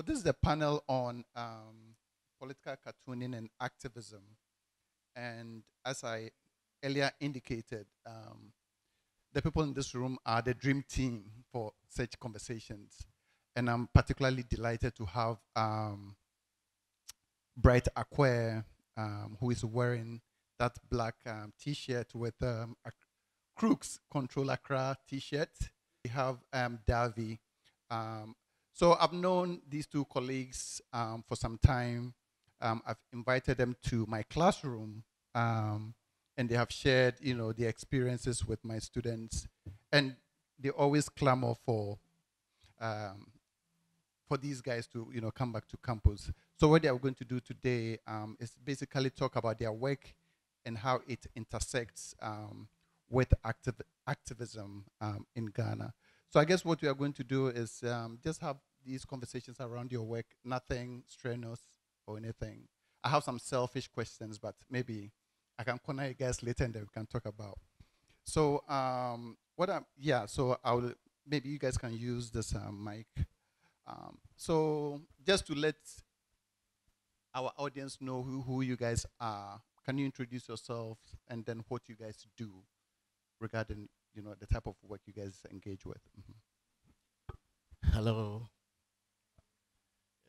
So this is the panel on political cartooning and activism. And as I earlier indicated, the people in this room are the dream team for such conversations. And I'm particularly delighted to have Bright Ackwerh, who is wearing that black t-shirt with Crooks Control Accra t-shirt. We have DAAVI. So I've known these two colleagues for some time. I've invited them to my classroom, and they have shared, their experiences with my students, and they always clamor for these guys to, come back to campus. So what they are going to do today is basically talk about their work and how it intersects with activism in Ghana. So I guess what we are going to do is just have these conversations around your work, nothing strenuous or anything. I have some selfish questions, but maybe I can corner you guys later and then we can talk about. So so maybe you guys can use this mic. So just to let our audience know who you guys are, can you introduce yourselves and then what you guys do regarding, the type of work you guys engage with? Hello.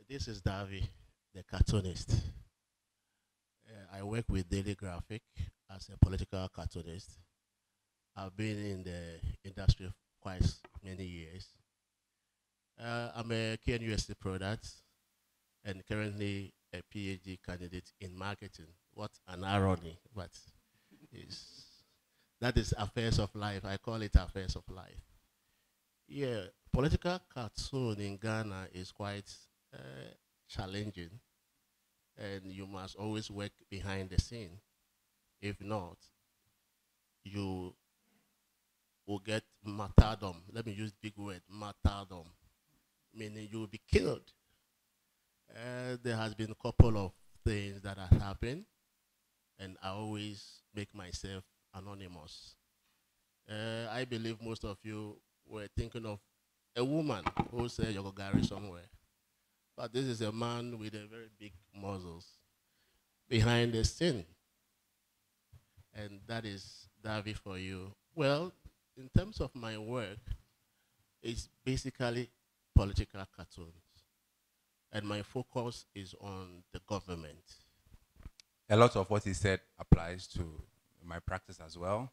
This is DAAVI, the cartoonist. I work with Daily Graphic as a political cartoonist. I've been in the industry for quite many years. I'm a KN University product and currently a PhD candidate in marketing. What an irony, but that is affairs of life. I call it affairs of life. Yeah, political cartoon in Ghana is quite challenging, and you must always work behind the scene. If not, you will get martyrdom. Let me use big word, martyrdom, meaning you will be killed. There has been a couple of things that have happened, and I always make myself anonymous. I believe most of you were thinking of a woman who said you're going somewhere. But this is a man with a very big muscles behind the scene. And that is DAAVI for you. Well, in terms of my work, it's basically political cartoons. And my focus is on the government. A lot of what he said applies to my practice as well,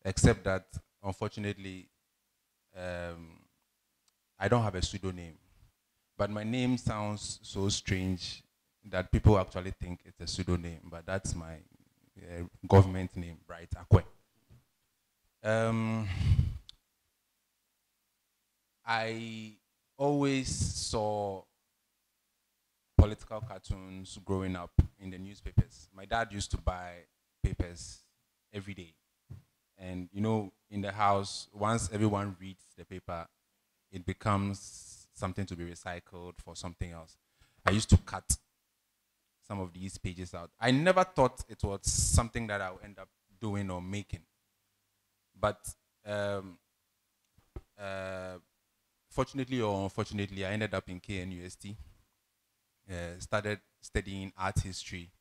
except that, unfortunately, I don't have a pseudonym. But my name sounds so strange that people actually think it's a pseudonym, but that's my government name, Bright Ackwerh. I always saw political cartoons growing up in the newspapers. My dad used to buy papers every day. And, in the house, once everyone reads the paper, it becomes something to be recycled for something else. I used to cut some of these pages out. I never thought it was something that I would end up doing or making. But fortunately or unfortunately, I ended up in KN University, started studying art history,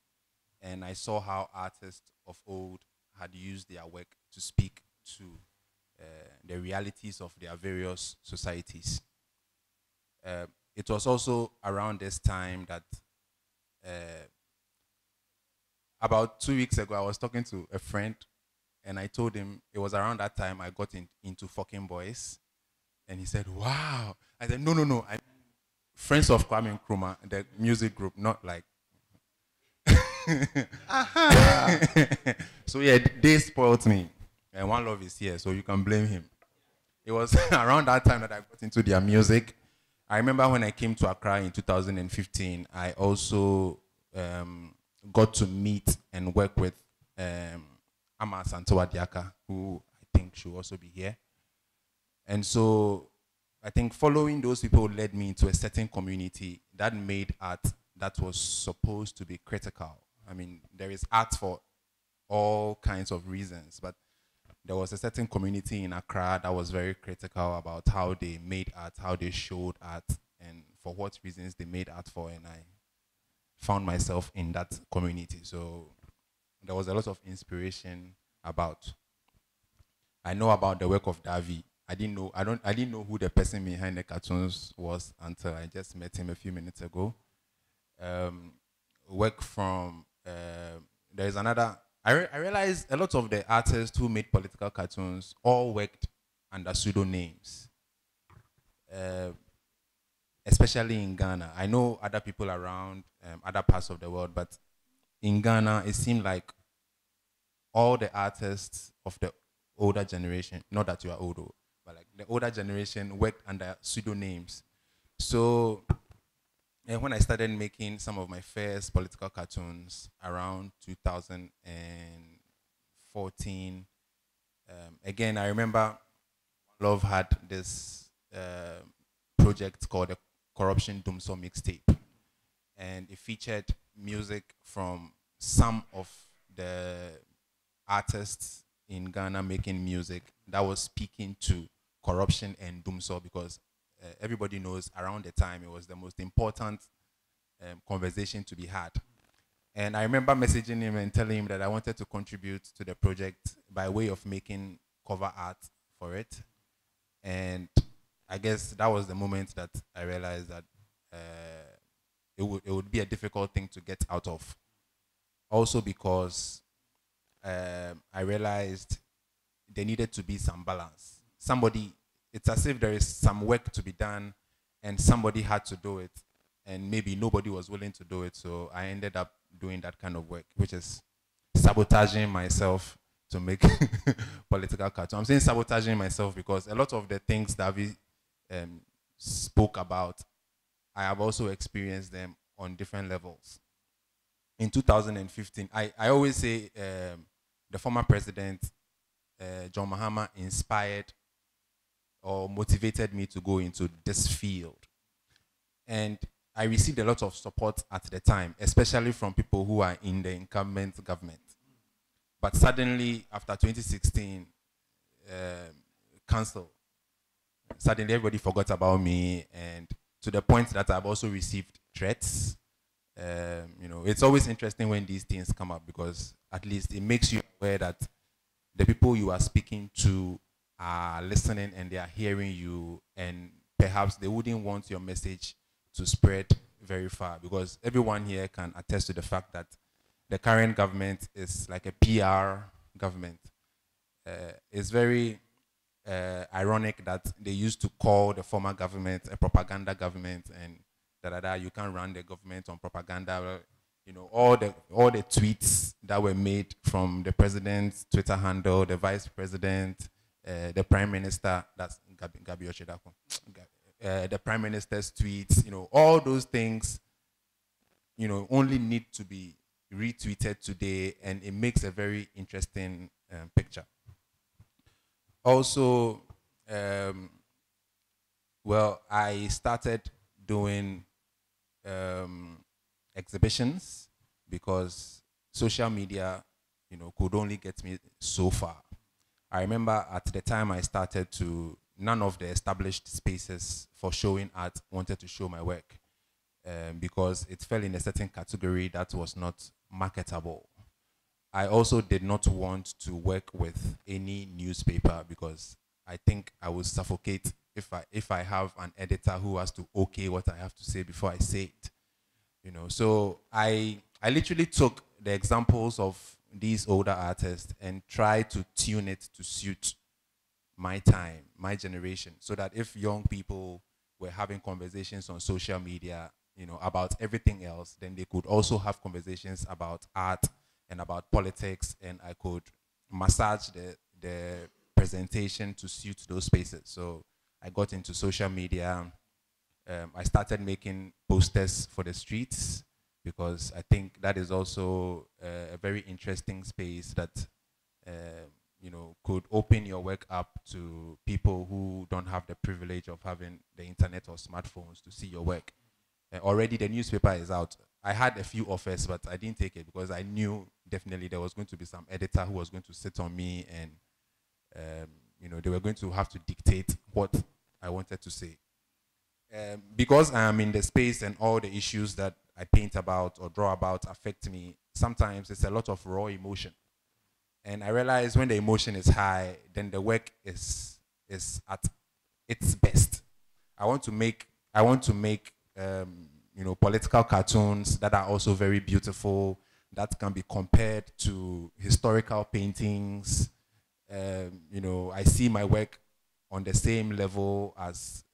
and I saw how artists of old had used their work to speak to the realities of their various societies. It was also around this time that about 2 weeks ago, I was talking to a friend, and I told him it was around that time I got into Fucking Boys. And he said, wow. I said, no. I'm Friends of Kwame Nkrumah, the music group, not like. So yeah, they spoiled me. And One Love is here, so you can blame him. It was around that time that I got into their music. I remember when I came to Accra in 2015, I also got to meet and work with Ama Santoa Diaka, who I think should also be here. And so I think following those people led me into a certain community that made art that was supposed to be critical. I mean, there is art for all kinds of reasons, but there was a certain community in Accra that was very critical about how they made art, how they showed art, and for what reasons they made art for, and I found myself in that community. So there was a lot of inspiration about. I know about the work of DAAVI. I didn't know who the person behind the cartoons was until I just met him a few minutes ago. Work from there is another. I realized a lot of the artists who made political cartoons all worked under pseudonyms, especially in Ghana. I know other people around other parts of the world, but in Ghana, it seemed like all the artists of the older generation, not that you are old, but like the older generation worked under pseudonyms. So when I started making some of my first political cartoons around 2014, again, I remember Love had this project called the Corruption Doomsaw Mixtape. And it featured music from some of the artists in Ghana making music that was speaking to corruption and doomsaw, because everybody knows around the time it was the most important conversation to be had. And I remember messaging him and telling him that I wanted to contribute to the project by way of making cover art for it. And I guess that was the moment that I realized that it would be a difficult thing to get out of. Also because I realized there needed to be some balance. It's as if there is some work to be done and somebody had to do it, and maybe nobody was willing to do it, so I ended up doing that kind of work, which is sabotaging myself to make political cartoons. I'm saying sabotaging myself because a lot of the things that we spoke about, I have also experienced them on different levels. In 2015, I always say the former president, John Mahama, inspired or motivated me to go into this field. And I received a lot of support at the time, especially from people who are in the incumbent government. But suddenly, after 2016, council, suddenly everybody forgot about me, and to the point that I've also received threats. It's always interesting when these things come up, because at least it makes you aware that the people you are speaking to are listening and they are hearing you, and perhaps they wouldn't want your message to spread very far, because everyone here can attest to the fact that the current government is like a PR government. It's very ironic that they used to call the former government a propaganda government, and you can't run the government on propaganda. All the tweets that were made from the president's Twitter handle, the vice president, the prime minister, that's Gabi Oshedako, the prime minister's tweets, all those things, only need to be retweeted today, and it makes a very interesting picture. Also, I started doing exhibitions because social media, could only get me so far. I remember at the time I started none of the established spaces for showing art wanted to show my work because it fell in a certain category that was not marketable. I also did not want to work with any newspaper because I think I would suffocate if I have an editor who has to okay what I have to say before I say it. So I literally took the examples of these older artists and tried to tune it to suit my time, my generation, so that if young people were having conversations on social media, about everything else, then they could also have conversations about art and about politics, and I could massage the presentation to suit those spaces. So I got into social media. I started making posters for the streets because I think that is also a very interesting space that could open your work up to people who don't have the privilege of having the internet or smartphones to see your work. Already the newspaper is out. I had a few offers, but I didn't take it because I knew definitely there was going to be some editor who was going to sit on me, and they were going to have to dictate what I wanted to say. because I am in the space and all the issues that I paint about or draw about affect me, sometimes it's a lot of raw emotion. And I realize when the emotion is high, then the work is at its best. I want to make political cartoons that are also very beautiful, that can be compared to historical paintings. I see my work on the same level as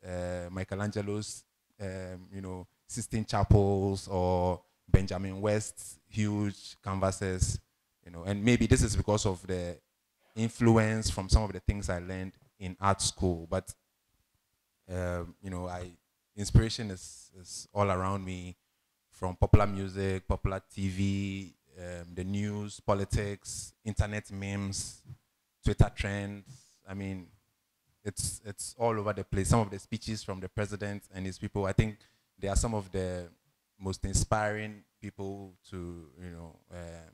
Michelangelo's, Sistine Chapels or Benjamin West's huge canvases, and maybe this is because of the influence from some of the things I learned in art school, but inspiration is all around me, from popular music, popular TV, the news, politics, internet memes, Twitter trends. I mean, it's all over the place. Some of the speeches from the president and his people, I think they are some of the most inspiring people to,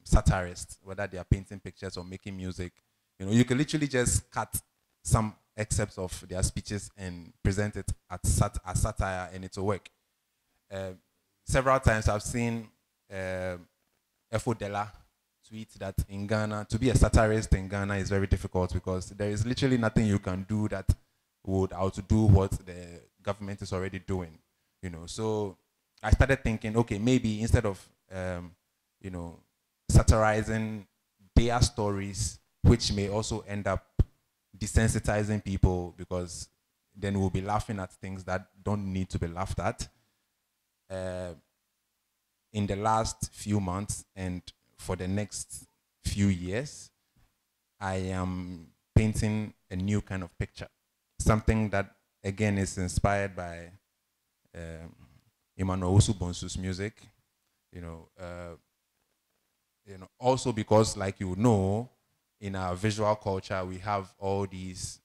satirists, whether they are painting pictures or making music. You can literally just cut some excerpts of their speeches and present it as satire, and it will work. Several times I've seen Efodela tweet that in Ghana, to be a satirist in Ghana is very difficult because there is literally nothing you can do that would outdo what the government is already doing. So I started thinking, okay, maybe instead of satirizing their stories, which may also end up desensitizing people because then we'll be laughing at things that don't need to be laughed at. In the last few months and for the next few years, I am painting a new kind of picture. Something that, again, is inspired by Emmanuel Bonsu's music. Also because, like in our visual culture, we have all these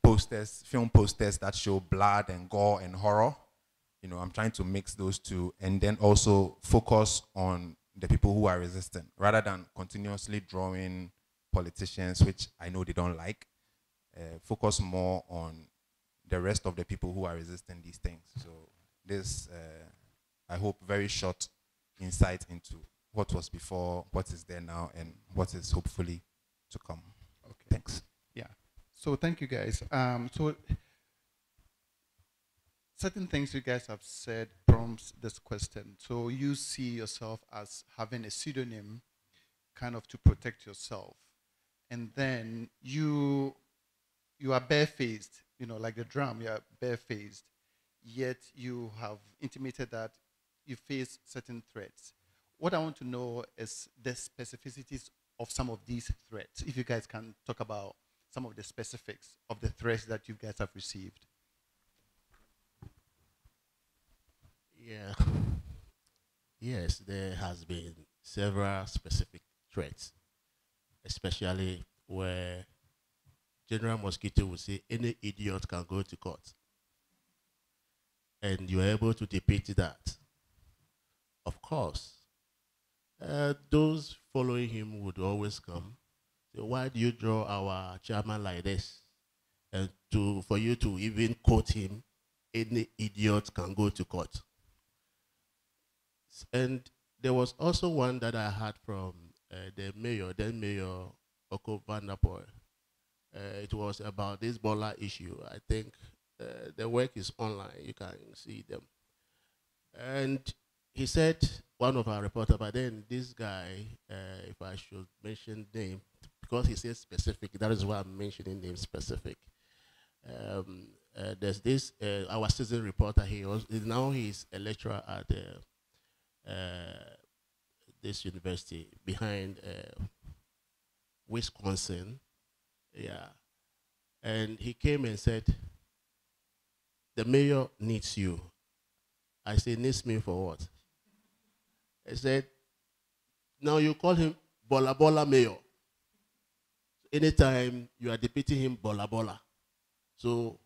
posters, film posters that show blood and gore and horror. I'm trying to mix those two and then also focus on the people who are resistant rather than continuously drawing politicians, which I know they don't like. Focus more on the rest of the people who are resisting these things. So this, I hope, very short insight into what was before, what is there now, and what is hopefully to come. Okay. Thanks. Yeah. So thank you, guys. So certain things you guys have said prompts this question. So you see yourself as having a pseudonym kind of to protect yourself. And then you are barefaced, like the drum, you are barefaced, yet you have intimated that you face certain threats. What I want to know is the specificities of some of these threats. If you guys can talk about some of the specifics of the threats that you guys have received. Yeah. Yes, there has been several specific threats, especially where General Mosquito would say any idiot can go to court. And you're able to depict that. Of course, those following him would always come. So why do you draw our chairman like this? And for you to even quote him, any idiot can go to court. And there was also one that I had from the mayor, then Mayor Oko Van der Poel. It was about this Bola issue. I think the work is online. You can see them. And he said, one of our reporters, but then this guy, if I should mention name, because he says specific, that is why I'm mentioning name specific. There's this, our citizen reporter, now he's a lecturer at this university behind Wisconsin. Yeah. And he came and said, the mayor needs you. I said, needs me for what? He said, now you call him Bola Bola Mayor. Anytime you are depicting him Bola Bola. So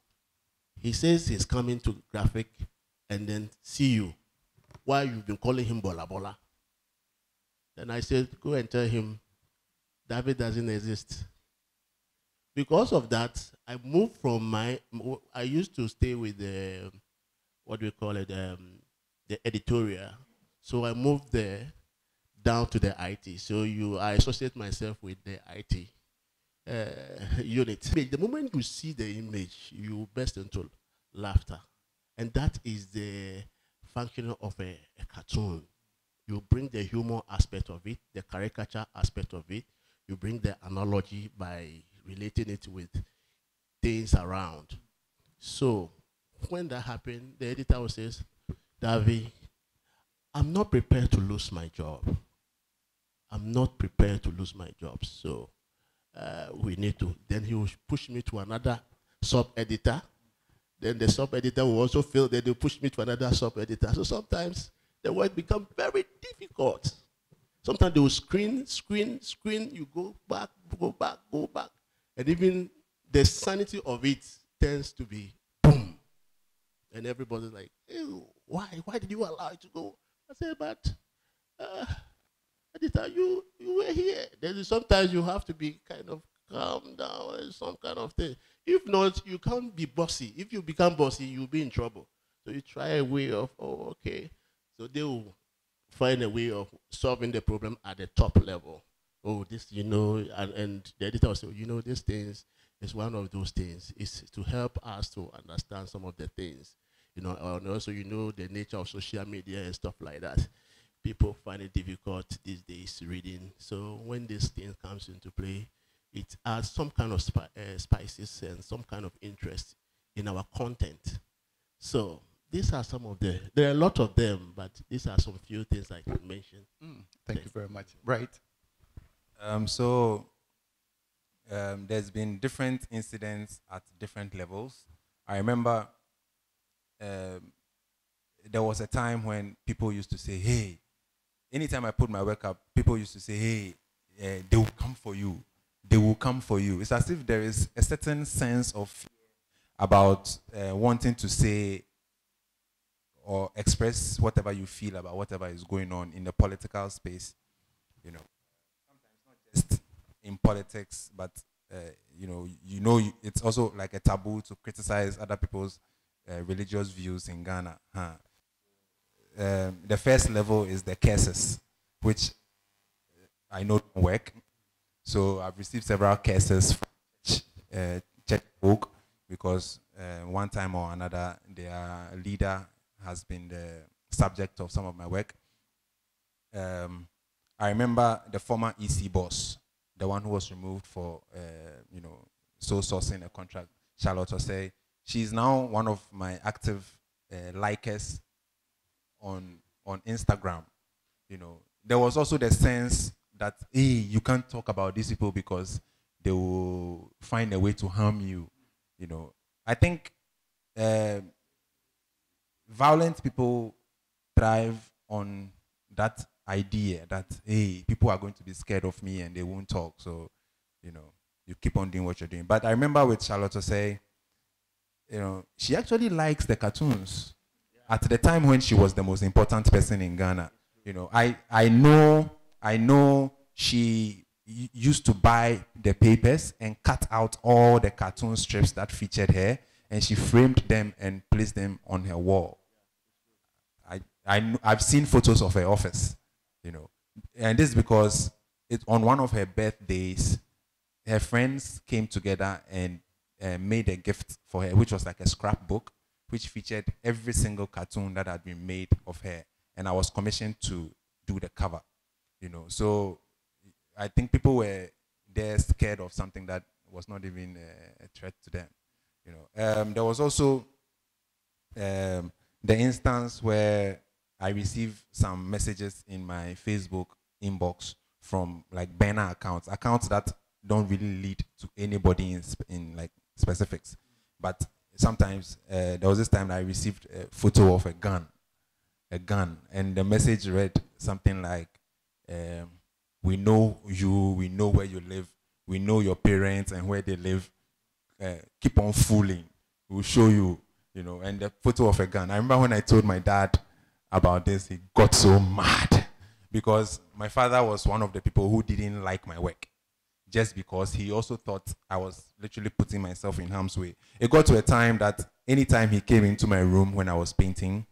he says he's coming to graphic and then see you. Why you've been calling him Bola Bola? Then I said, go and tell him David doesn't exist. because of that, I moved from I used to stay with the, what do we call it, the editorial. So I moved there down to the IT. So I associate myself with the IT unit. The moment you see the image, you burst into laughter. And that is the function of a cartoon. You bring the humor aspect of it, the caricature aspect of it. You bring the analogy by relating it with things around. So when that happened, the editor says, DAAVI, I'm not prepared to lose my job. I'm not prepared to lose my job. So we need to. Then he will push me to another sub-editor. Then the sub-editor will also feel that they'll push me to another sub-editor. So sometimes the work becomes very difficult. Sometimes they will screen, you go back. And even the sanity of it tends to be boom. And everybody's like, ew, why did you allow it to go? I said, but editor, you were here. Sometimes you have to be kind of calm down and some kind of thing. If not, you can't be bossy. If you become bossy, you'll be in trouble. So you try a way of, oh, okay. So they will find a way of solving the problem at the top level. Oh, this, and the editor will say, these things is one of those things. It's to help us to understand some of the things. And also, the nature of social media and stuff like that. People find it difficult these days reading. So when this thing comes into play, it adds some kind of spices and some kind of interest in our content. So these are some of there are a lot of them, but these are some few things I can mention. Thank you very much. Right. There's been different incidents at different levels. I remember there was a time when people used to say, hey, anytime I put my work up, people used to say, hey, they will come for you. They will come for you. It's as if there is a certain sense of fear about wanting to say or express whatever you feel about whatever is going on in the political space. Sometimes not just in politics, but it's also like a taboo to criticize other people's religious views in Ghana. The first level is the cases, which I know don't work. So I've received several cases from church folk because one time or another their leader has been the subject of some of my work. I remember the former EC boss, the one who was removed for sole sourcing a contract, Charlotte Osei. She's now one of my active likers on Instagram. There was also the sense that, hey, you can't talk about these people because they will find a way to harm you. I think violent people thrive on that idea that, hey, people are going to be scared of me and they won't talk. So, you keep on doing what you're doing. But I remember with Charlotte Osei, she actually likes the cartoons. At the time when she was the most important person in Ghana, I know she used to buy the papers and cut out all the cartoon strips that featured her, and she framed them and placed them on her wall. I've seen photos of her office, and this is because on one of her birthdays, her friends came together and made a gift for her, which was like a scrapbook, which featured every single cartoon that had been made of her, and I was commissioned to do the cover. So I think people were there scared of something that was not even a threat to them. There was also the instance where I received some messages in my Facebook inbox from like burner accounts that don't really lead to anybody in like specifics. But sometimes there was this time I received a photo of a gun, and the message read something like, we know you, we know where you live, we know your parents and where they live, keep on fooling, we'll show you, and the photo of a gun. I remember when I told my dad about this, he got so mad because my father was one of the people who didn't like my work. just because he also thought I was literally putting myself in harm's way. It got to a time that anytime he came into my room when I was painting,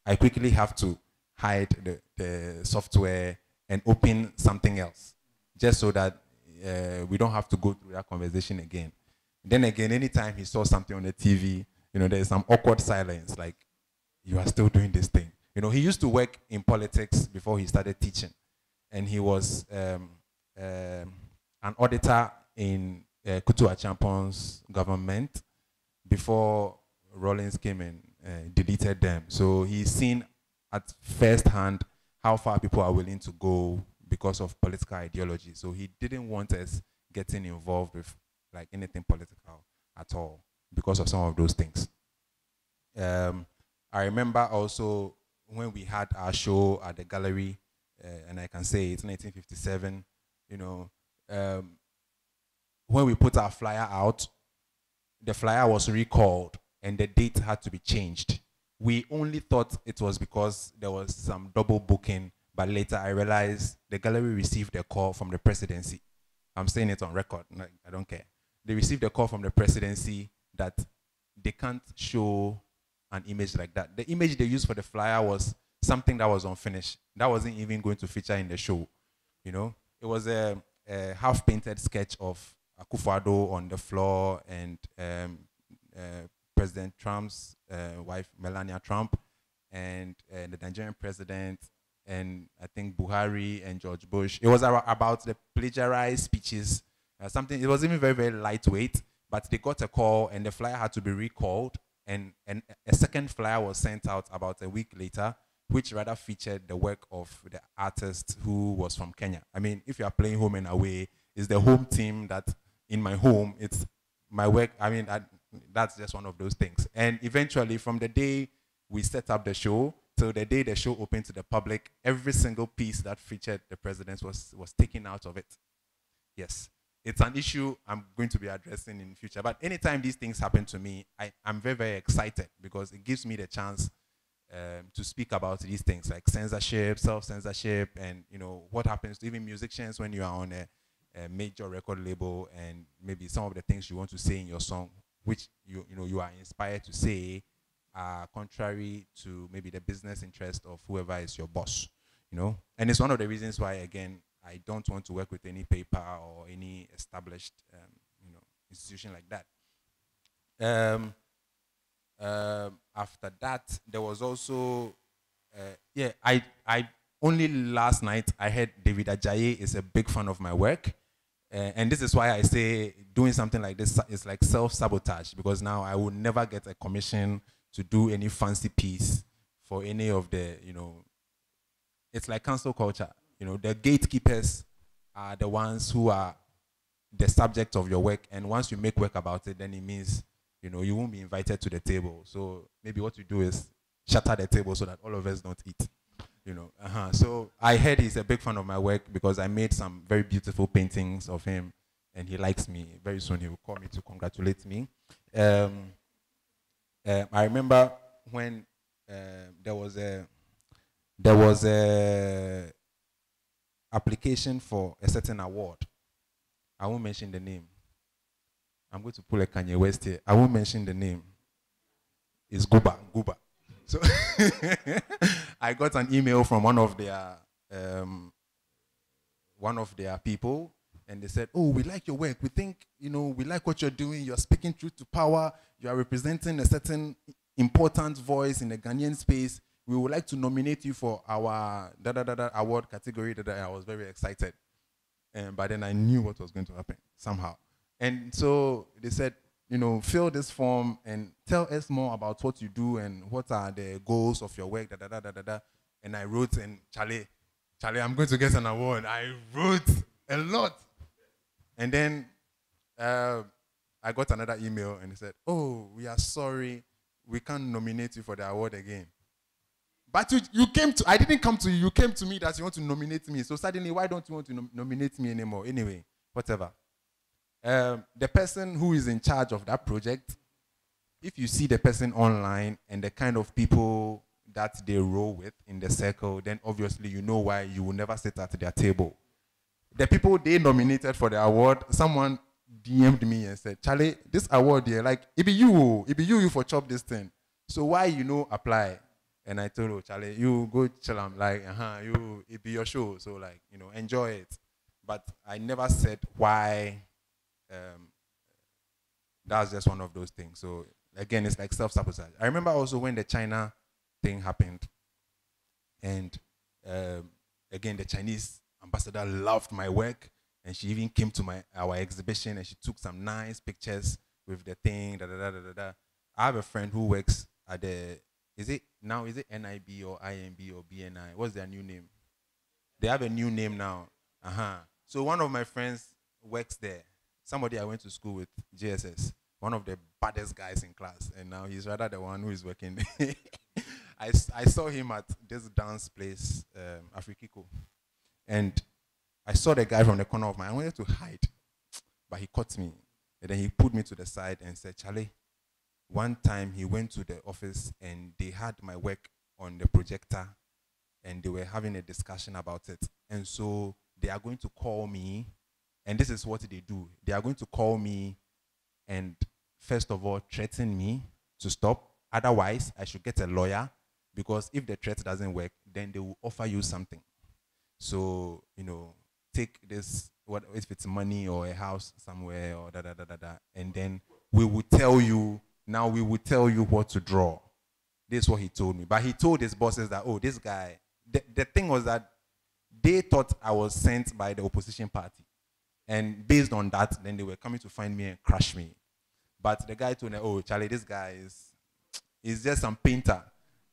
I quickly have to hide the software and open something else, just so that we don't have to go through that conversation again. Then again, anytime he saw something on the TV, there's some awkward silence, like, you are still doing this thing. He used to work in politics before he started teaching. And he was an auditor in Kutu Achampong's government before Rawlings came and deleted them. So he's seen at first hand how far people are willing to go because of political ideology. So he didn't want us getting involved with like anything political at all because of some of those things. I remember also when we had our show at the gallery, and I can say it's 1957, when we put our flyer out, the flyer was recalled and the date had to be changed. We only thought it was because there was some double booking, but later I realized the gallery received a call from the presidency. I'm saying it on record, like, I don't care. They received a call from the presidency that they can't show an image like that. The image they used for the flyer was something that was unfinished. That wasn't even going to feature in the show. It was a half-painted sketch of Akufo-Addo on the floor and President Trump's wife, Melania Trump, and the Nigerian president, and I think Buhari and George Bush. It was about the plagiarized speeches. Something. It was even very, very lightweight, but they got a call and the flyer had to be recalled, and a second flyer was sent out about a week later, which rather featured the work of the artist who was from Kenya. I mean, if you are playing home and away, it's the home team that in my home, it's my work. I mean, that's just one of those things. And eventually, from the day we set up the show till the day the show opened to the public, every single piece that featured the president was taken out of it. Yes, it's an issue I'm going to be addressing in the future. But anytime these things happen to me, I'm very, very excited because it gives me the chance to speak about these things like censorship, self-censorship, and what happens to even musicians when you are on a major record label, and maybe some of the things you want to say in your song, which you are inspired to say, are contrary to maybe the business interest of whoever is your boss. And it's one of the reasons why, again, I don't want to work with any paper or any established institution like that. After that, there was also, I only last night I heard David Ajayi is a big fan of my work. And this is why I say doing something like this is like self-sabotage, because now I will never get a commission to do any fancy piece for any of the, it's like cancel culture. The gatekeepers are the ones who are the subject of your work. And once you make work about it, then it means you won't be invited to the table. So maybe what you do is shatter the table so that all of us don't eat. So I heard he's a big fan of my work because I made some very beautiful paintings of him, and he likes me. Very soon he will call me to congratulate me. I remember when there was a application for a certain award. I won't mention the name. I'm going to pull a Kanye West here. I won't mention the name. It's Guba. So I got an email from one of their people, and they said, "Oh, we like your work. We think, we like what you're doing. You're speaking truth to power. You are representing a certain important voice in the Ghanaian space. We would like to nominate you for our award category." I was very excited. But then I knew what was going to happen somehow. And so they said, fill this form and tell us more about what you do and what are the goals of your work, And I wrote, and Charlie, I'm going to get an award. I wrote a lot. And then I got another email and they said, "Oh, we are sorry. We can't nominate you for the award again." But I didn't come to you. You came to me that you want to nominate me. So suddenly, why don't you want to nominate me anymore? Anyway, whatever. The person who is in charge of that project, if you see the person online and the kind of people that they roll with in the circle, then obviously you know why you will never sit at their table. the people they nominated for the award, someone DM'd me and said, Charlie, this award here, like, it be you for chop this thing. So why you know apply? And I told her, Charlie, you go chill. I'm like, it be your show. So like, enjoy it. But I never said why. That's just one of those things. So again, it's like self-sabotage. I remember also when the China thing happened, and again, the Chinese ambassador loved my work, and she even came to our exhibition, and she took some nice pictures with the thing. I have a friend who works at is it NIB or IMB or BNI? What's their new name? They have a new name now. So one of my friends works there. Somebody I went to school with, JSS, one of the baddest guys in class, and now he's rather the one who is working. I saw him at this dance place, Afrikiko, and I saw the guy from the corner of my eye. I wanted to hide, but he caught me, and then he put me to the side and said, Charlie, one time he went to the office and they had my work on the projector, and they were having a discussion about it, and so they are going to call me. And this is what they do. They are going to call me and, first of all, threaten me to stop. Otherwise, I should get a lawyer, because if the threat doesn't work, then they will offer you something. So, take this, what if it's money or a house somewhere or and then we will tell you what to draw. This is what he told me. But he told his bosses that, oh, this guy, the thing was that they thought I was sent by the opposition party. And based on that, then they were coming to find me and crush me. But the guy told me, oh, Charlie, this guy is just some painter.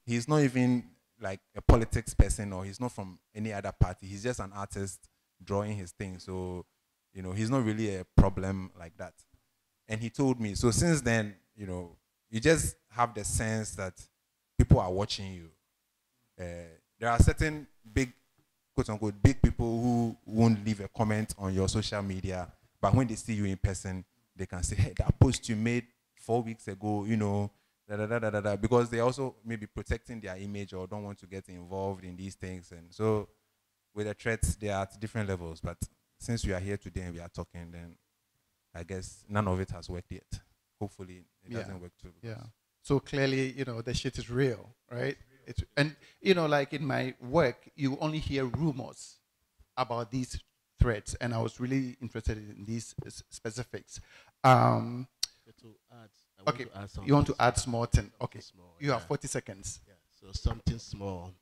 He's not even like a politics person, or he's not from any other party. He's just an artist drawing his thing. So, he's not really a problem like that. And he told me, so since then, you just have the sense that people are watching you. There are certain big, quote-unquote, big people who won't leave a comment on your social media, but when they see you in person, they can say, hey, that post you made 4 weeks ago, because they also may be protecting their image or don't want to get involved in these things. And so with the threats, they are at different levels. But since we are here today and we are talking, then I guess none of it has worked yet. Hopefully it doesn't work too. Yeah. So clearly, the shit is real, right? And like in my work, you only hear rumors about these threats, and I was really interested in these specifics. Okay, you want to add small thing? Okay, you have 40 seconds. Yeah, so something small.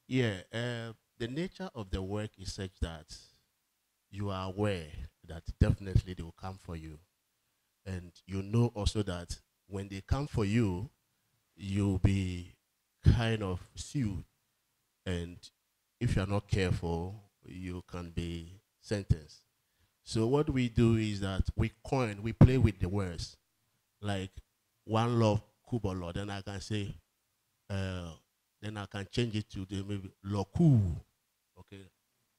Yeah, the nature of the work is such that you are aware that definitely they will come for you, and you know also that when they come for you, you'll be kind of sued, and if you're not careful, you can be sentenced. So what we do is that we play with the words, like one love kubolo, then I can say, then I can change it to the maybe loku, okay,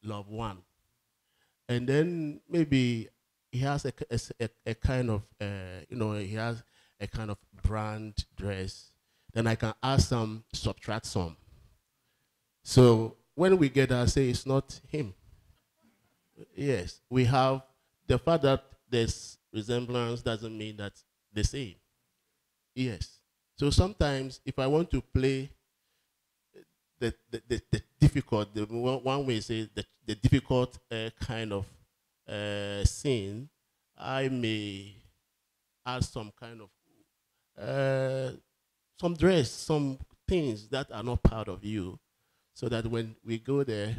love one, and then maybe he has a kind of he has a kind of brand dress. Then I can add some, subtract some. So when we get that, say it's not him. Yes, we have the fact that there's resemblance doesn't mean that the same. Yes. So sometimes if I want to play the difficult, one way say the difficult kind of scene, I may add some kind of some dress, some things that are not part of you, so that when we go there,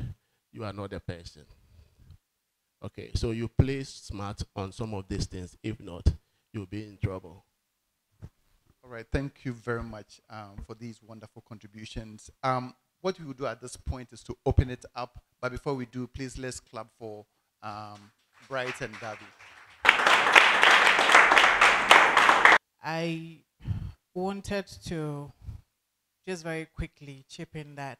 you are not the person. Okay, so you play smart on some of these things. If not, you'll be in trouble. All right, thank you very much for these wonderful contributions. What we will do at this point is to open it up, but before we do, please let's clap for Bright and DAAVI. I wanted to just very quickly chip in that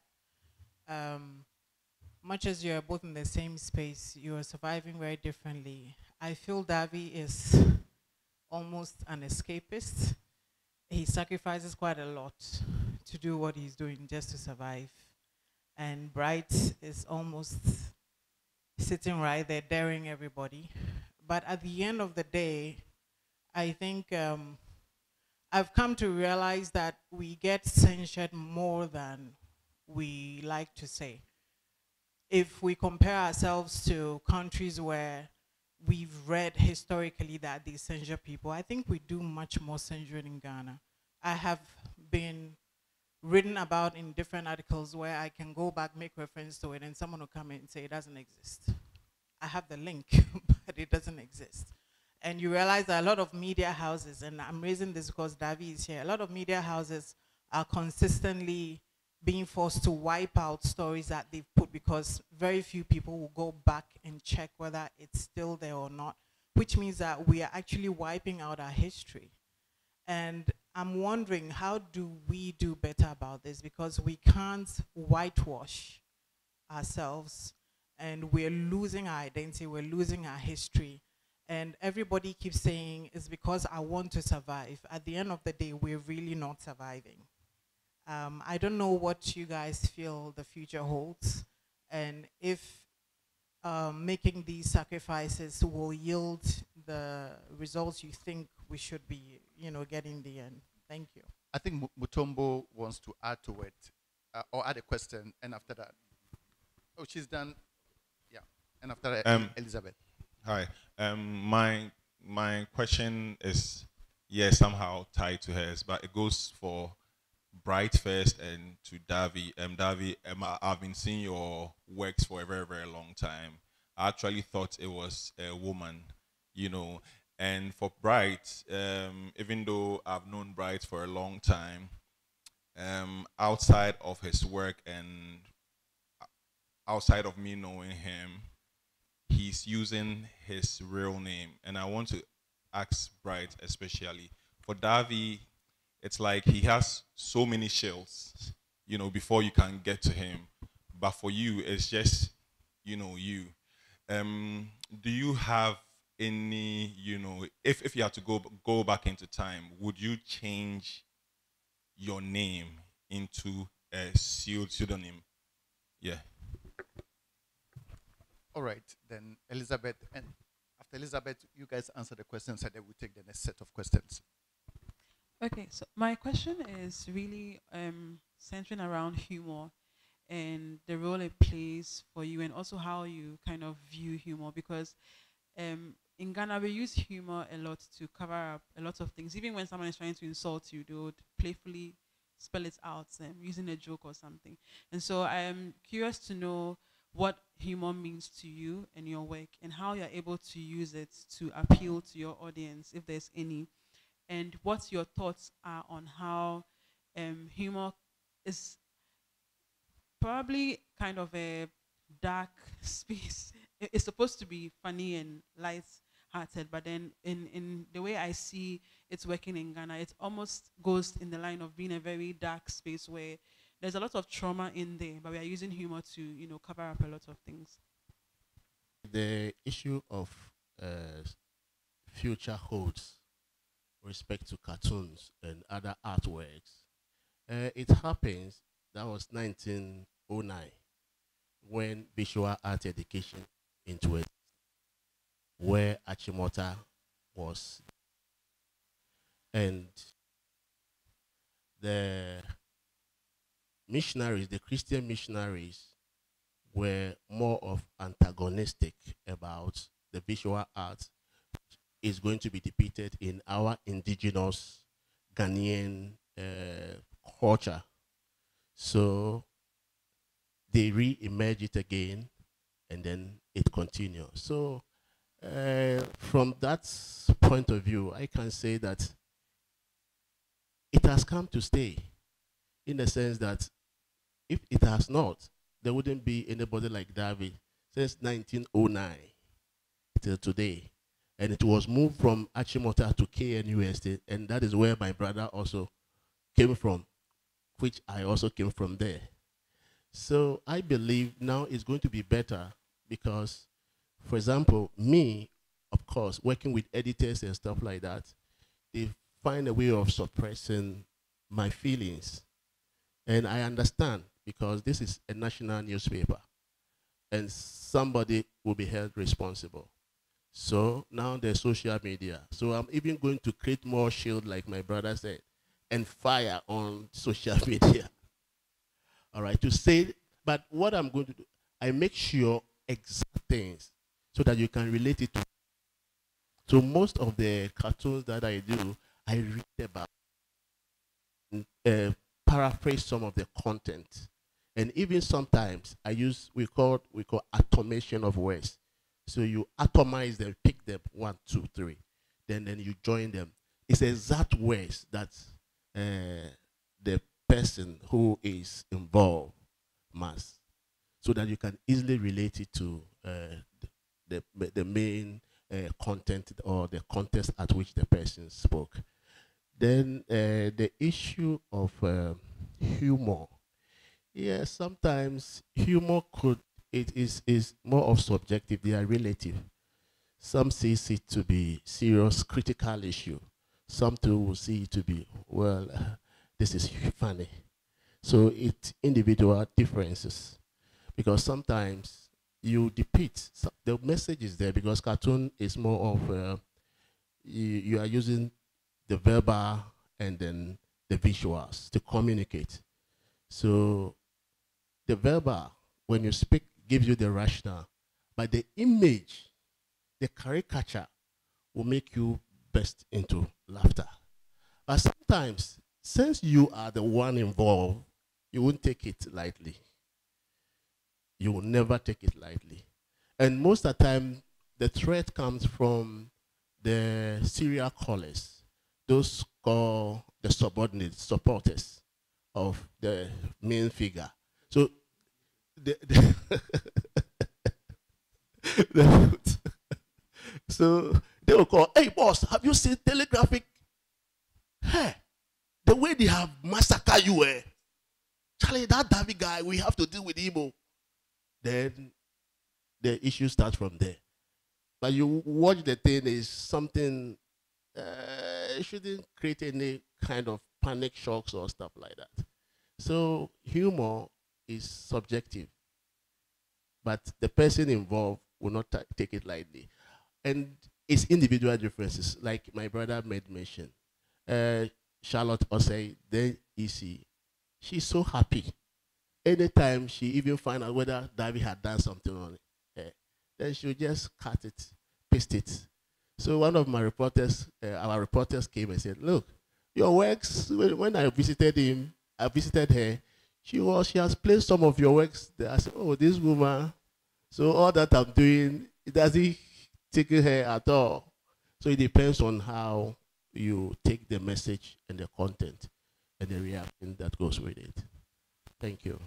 much as you're both in the same space, you are surviving very differently. I feel DAAVI is almost an escapist. He sacrifices quite a lot to do what he's doing just to survive. And Bright is almost sitting right there, daring everybody. But at the end of the day, I think I've come to realize that we get censured more than we like to say. If we compare ourselves to countries where we've read historically that they censure people, I think we do much more censoring in Ghana. I have been written about in different articles where I can go back, make reference to it, and someone will come in and say it doesn't exist. I have the link, but it doesn't exist. And you realize that a lot of media houses, and I'm raising this because DAAVI is here, a lot of media houses are consistently being forced to wipe out stories that they've put because very few people will go back and check whether it's still there or not, which means that we are actually wiping out our history. And I'm wondering, how do we do better about this? Because we can't whitewash ourselves, and we're losing our identity, we're losing our history. And everybody keeps saying, it's because I want to survive. At the end of the day, we're really not surviving. I don't know what you guys feel the future holds, and if making these sacrifices will yield the results you think we should be, getting in the end. Thank you. I think Mutombo wants to add to it, or add a question, and after that, oh, she's done, yeah, and after that, Elizabeth. Hi, my question is, somehow tied to hers, but it goes for Bright first and to DAAVI. DAAVI, I've been seeing your works for a very, very long time. I actually thought it was a woman, And for Bright, even though I've known Bright for a long time, outside of his work and outside of me knowing him, he's using his real name. And I want to ask Bright especially, for DAAVI, it's like he has so many shells, before you can get to him. But for you, it's just, you. Do you have any, if you had to go back into time, would you change your name into a pseudonym? Yeah. All right, then Elizabeth, and after Elizabeth, you guys answer the questions, and then we'll take the next set of questions. Okay, so my question is really centering around humor and the role it plays for you, and also how you kind of view humor, because in Ghana we use humor a lot to cover up a lot of things. Even when someone is trying to insult you, they would playfully spell it out using a joke or something. And so I am curious to know what humor means to you and your work, and how you're able to use it to appeal to your audience, if there's any. And what your thoughts are on how humor is probably kind of a dark space. It's supposed to be funny and light-hearted, but then in the way I see it's working in Ghana, it almost goes in the line of being a very dark space where there's a lot of trauma in there, but we are using humor to, cover up a lot of things. The issue of future holds respect to cartoons and other artworks. It happens, that was 1909, when visual art education into it, where Achimota was. And the missionaries, the Christian missionaries, were more of antagonistic about the visual art is going to be depicted in our indigenous Ghanaian culture. So they re-emerge it again, and then it continues. So from that point of view, I can say that it has come to stay, in the sense that if it has not, there wouldn't be anybody like DAAVI since 1909 till today. And it was moved from Achimota to KNU Estate, and that is where my brother also came from, which I also came from there. So I believe now it's going to be better because, for example, me, of course, working with editors and stuff like that, they find a way of suppressing my feelings. And I understand, because this is a national newspaper. And somebody will be held responsible. So now there's social media. So I'm even going to create more shield, like my brother said, and fire on social media. All right, to say, but what I'm going to do, I make sure exact things so that you can relate it to. So most of the cartoons that I do, I read about, paraphrase some of the content. And even sometimes I use, we call automation of words. So you atomize them, pick them, 1, 2, 3. Then you join them. It's exact words that the person who is involved must, so that you can easily relate it to the main content or the context at which the person spoke. Then the issue of humor. Yeah, sometimes humor is more of subjective, they are relative. Some see it to be serious, critical issue. Some too will see it to be, well, this is funny. So it's individual differences. Because sometimes you depict, the message is there because cartoon is more of, you are using the verbal and then the visuals to communicate. So the verbal, when you speak, gives you the rationale, but the image, the caricature will make you burst into laughter. But sometimes, since you are the one involved, you won't take it lightly. You will never take it lightly. And most of the time, the threat comes from the serial callers, those called the subordinate supporters of the main figure. So so they will call, hey boss, have you seen Telegraphic? Hey, the way they have massacred you, Charlie, that DAAVI guy, we have to deal with him. Then the issue starts from there. But you watch the thing is something, it shouldn't create any kind of panic shocks or stuff like that. So humor is subjective, but the person involved will not take it lightly. And it's individual differences, like my brother made mention. Charlotte Osei, then EC, she's so happy. Anytime she even find out whether DAAVI had done something on it, then she'll just cut it, paste it. So one of my reporters, our reporters came and said, look, your works, when I visited her, she has placed some of your works there. I said, oh, this woman, so all that I'm doing, it doesn't take her at all. So it depends on how you take the message and the content and the reaction that goes with it. Thank you.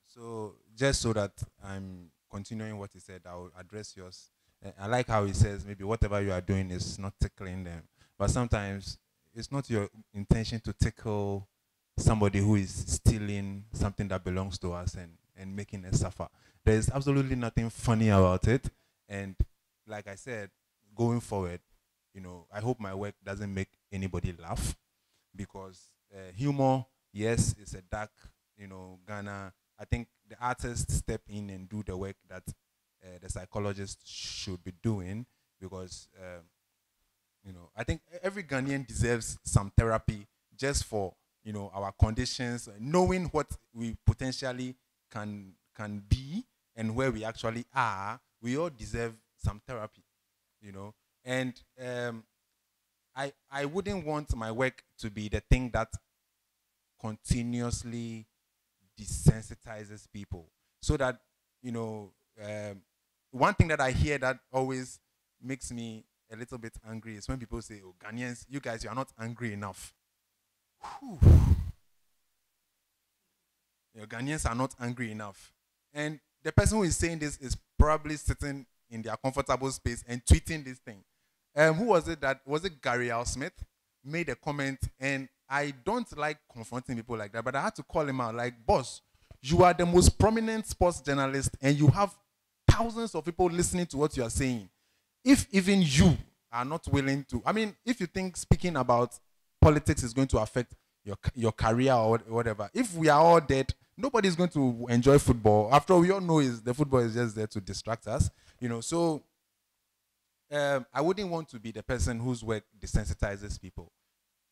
So just so that I'm continuing what he said, I'll address yours. I like how he says maybe whatever you are doing is not tickling them. But sometimes it's not your intention to tickle somebody who is stealing something that belongs to us and making us suffer. There's absolutely nothing funny about it. And like I said, going forward, I hope my work doesn't make anybody laugh, because humor, yes, it's a dark, Ghana. I think the artists step in and do the work that the psychologists should be doing, because, I think every Ghanaian deserves some therapy just for, our conditions, knowing what we potentially can be and where we actually are. We all deserve some therapy, And I wouldn't want my work to be the thing that continuously desensitizes people. So that, one thing that I hear that always makes me a little bit angry is when people say, oh, Ghanaians, you guys, you are not angry enough. Whew. Ghanaians are not angry enough. And the person who is saying this is probably sitting in their comfortable space and tweeting this thing. Who was it that, was it Gary L. Smith made a comment, and I don't like confronting people like that, but I had to call him out, like, boss, you are the most prominent sports journalist and you have thousands of people listening to what you are saying. If even you are not willing to, if you think speaking about politics is going to affect your career or whatever, if we are all dead, nobody's going to enjoy football. After all, we all know is the football is just there to distract us, So I wouldn't want to be the person whose work desensitizes people.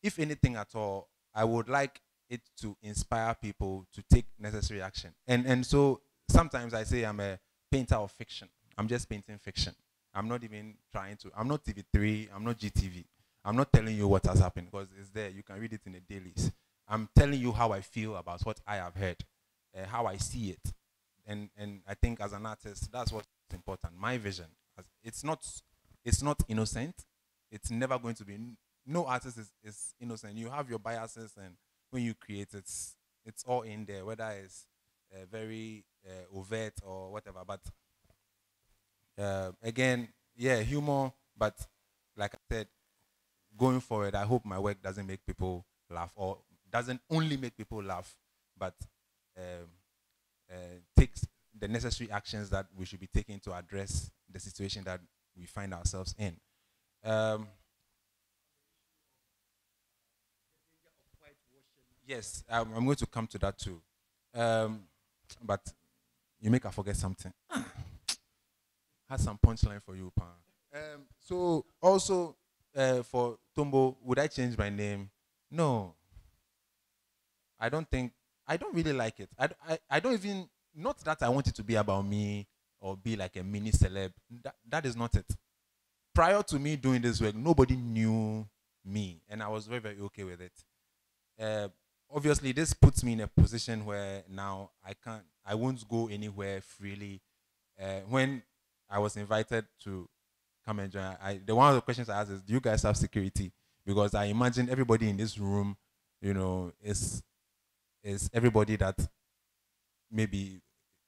If anything at all, I would like it to inspire people to take necessary action. And so sometimes I say I'm a painter of fiction. I'm just painting fiction. I'm not even trying to. I'm not TV3. I'm not GTV. I'm not telling you what has happened because it's there. You can read it in the dailies. I'm telling you how I feel about what I have heard, how I see it. And I think as an artist, that's what's important. My vision. It's not innocent. It's never going to be. No artist is innocent. You have your biases, and when you create, it's all in there, whether it's very overt or whatever. But again, yeah, humor. But like I said, going forward, I hope my work doesn't make people laugh, or doesn't only make people laugh, but takes the necessary actions that we should be taking to address the situation that we find ourselves in. Yes, I'm going to come to that too. But you make I forget something. Had some punchline for you, Pan. So also for Tombo, would I change my name? No. I don't really like it. I don't even, not that I want it to be about me or be like a mini celeb. That is not it. Prior to me doing this work, nobody knew me, and I was very, very okay with it. Obviously, this puts me in a position where now I won't go anywhere freely. When I was invited to come and join, one of the questions I asked is, do you guys have security? Because I imagine everybody in this room, is everybody that maybe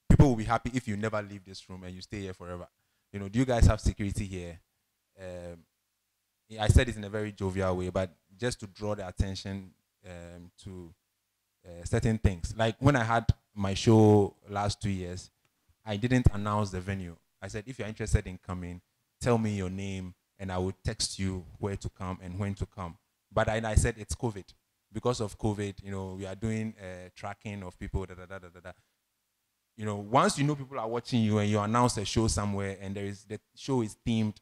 people will be happy if you never leave this room and you stay here forever. Do you guys have security here? I said it in a very jovial way, but just to draw the attention to certain things. Like when I had my show last 2 years, I didn't announce the venue. I said, if you're interested in coming, tell me your name and I will text you where to come and when to come. But I said it's COVID. Because of COVID, we are doing tracking of people, once people are watching you and you announce a show somewhere and the show is themed,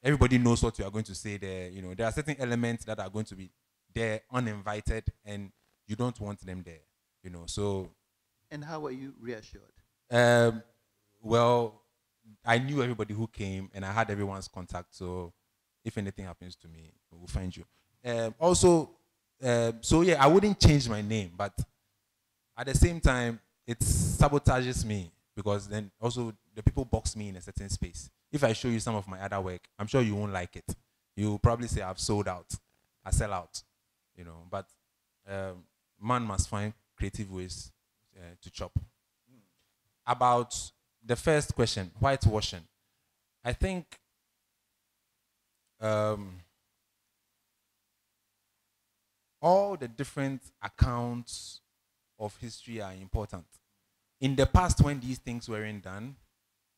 everybody knows what you are going to say there. There are certain elements that are going to be there uninvited and you don't want them there, so. And how were you reassured? Well, I knew everybody who came and I had everyone's contact, so if anything happens to me, we'll find you. So yeah, I wouldn't change my name, but at the same time, it sabotages me because then also the people box me in a certain space. If I show you some of my other work, I'm sure you won't like it. You'll probably say I've sold out, I sell out, But man must find creative ways to chop. About the first question, whitewashing. I think all the different accounts of history are important. In the past, when these things weren't done,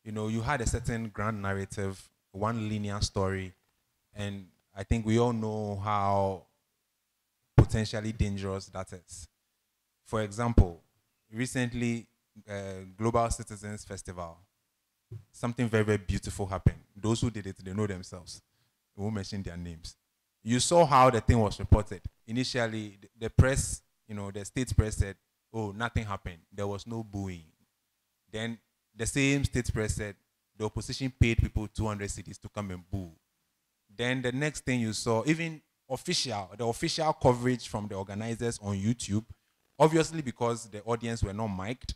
you had a certain grand narrative, one linear story, and I think we all know how potentially dangerous that is. For example, recently, Global Citizens Festival, something very, very beautiful happened. Those who did it, they know themselves. We won't mention their names. You saw how the thing was reported. Initially, the press, the state press said, oh, nothing happened. There was no booing. Then the same state press said the opposition paid people 200 cedis to come and boo. Then the next thing you saw, even the official coverage from the organizers on YouTube, obviously because the audience were not mic'd,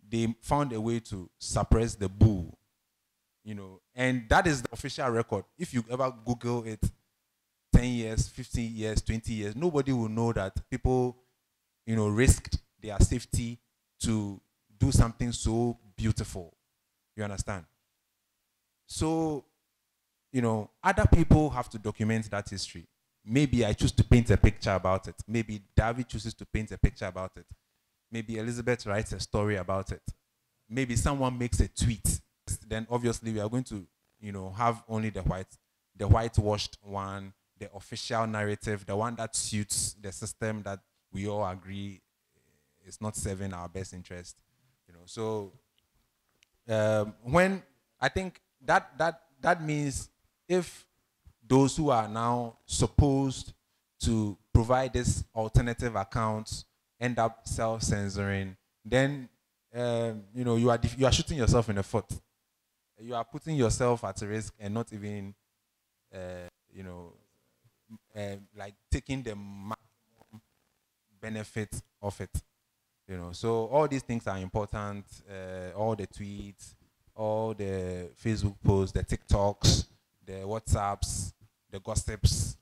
they found a way to suppress the boo. And that is the official record. If you ever Google it, 10 years, 15 years, 20 years, nobody will know that people, risked their safety to do something so beautiful. You understand? So, other people have to document that history. Maybe I choose to paint a picture about it. Maybe DAAVI chooses to paint a picture about it. Maybe Elizabeth writes a story about it. Maybe someone makes a tweet. Then obviously we are going to, have only the whitewashed one, the official narrative, the one that suits the system that we all agree it's not serving our best interest, So when I think that means if those who are now supposed to provide this alternative accounts end up self-censoring, then you are shooting yourself in the foot. You are putting yourself at risk and not even like taking the maximum benefit of it. So all these things are important. All the tweets, all the Facebook posts, the TikToks, the WhatsApps, the gossips,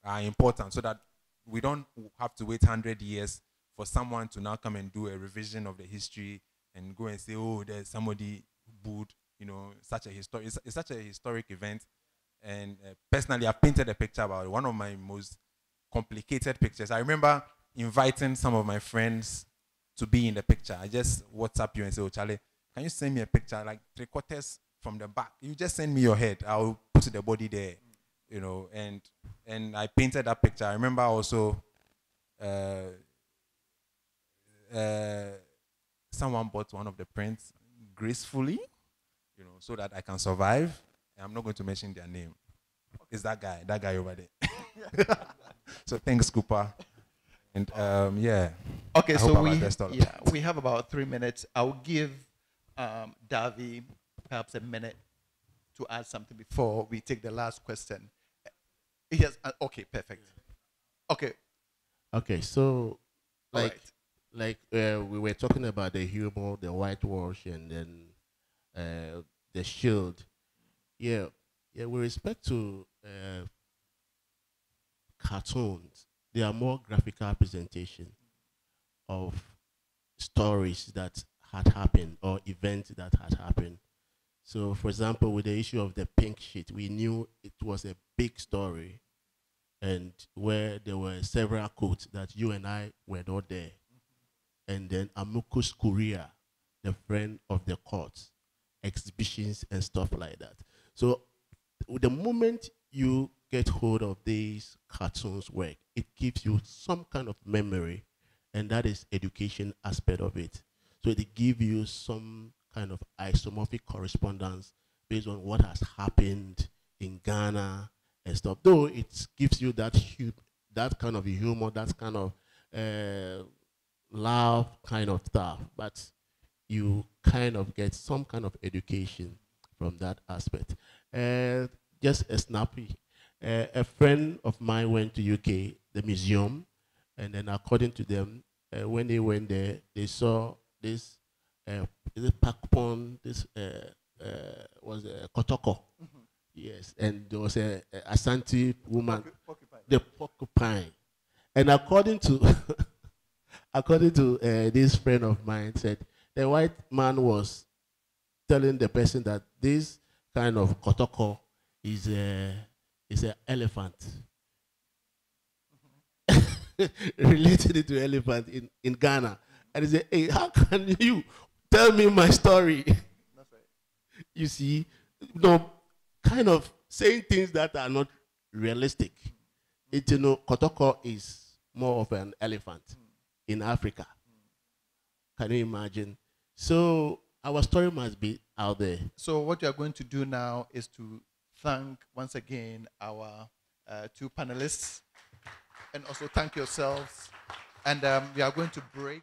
are important so that we don't have to wait 100 years for someone to now come and do a revision of the history and go and say, oh, there's somebody who booed, such a it's such a historic event. And personally, I've painted a picture about it, one of my most complicated pictures. I remember inviting some of my friends to be in the picture. I just WhatsApp you and say, oh, Charlie, can you send me a picture, like 3/4 from the back? You just send me your head. I'll put the body there, and I painted that picture. I remember also someone bought one of the prints gracefully, so that I can survive. I'm not going to mention their name. It's that guy over there. So thanks, Cooper. And yeah. Okay, so we have about 3 minutes. I'll give DAAVI perhaps a minute to add something before we take the last question. Yes. Okay. Perfect. Okay. Okay. So, we were talking about the humor, the whitewash, and then the shield. Yeah. With respect to cartoons, they are more graphical representation of stories that had happened or events that had happened. So, for example, with the issue of the pink sheet, we knew it was a big story, and where there were several quotes that you and I were not there. And then amicus curiae, the friend of the courts, exhibitions and stuff like that. So, the moment you get hold of these cartoons work, it gives you some kind of memory, and that is education aspect of it. So it gives you some kind of isomorphic correspondence based on what has happened in Ghana and stuff. Though it gives you that kind of humor, that kind of laugh kind of stuff, but you kind of get some kind of education from that aspect. Just a snappy. A friend of mine went to UK, the museum, and then according to them, when they went there, they saw this pakpon, this was a kotoko. Mm-hmm. Yes, and there was a Asante woman, the porcupine. And according to this friend of mine said, the white man was telling the person that this kind of kotoko is an elephant. Related it to elephant in Ghana. And he said, hey, how can you tell me my story? That's right. You see, kind of saying things that are not realistic. Kotoko is more of an elephant in Africa. Can you imagine? So our story must be out there. So what you are going to do now is to thank once again our two panelists, and also thank yourselves. And we are going to break.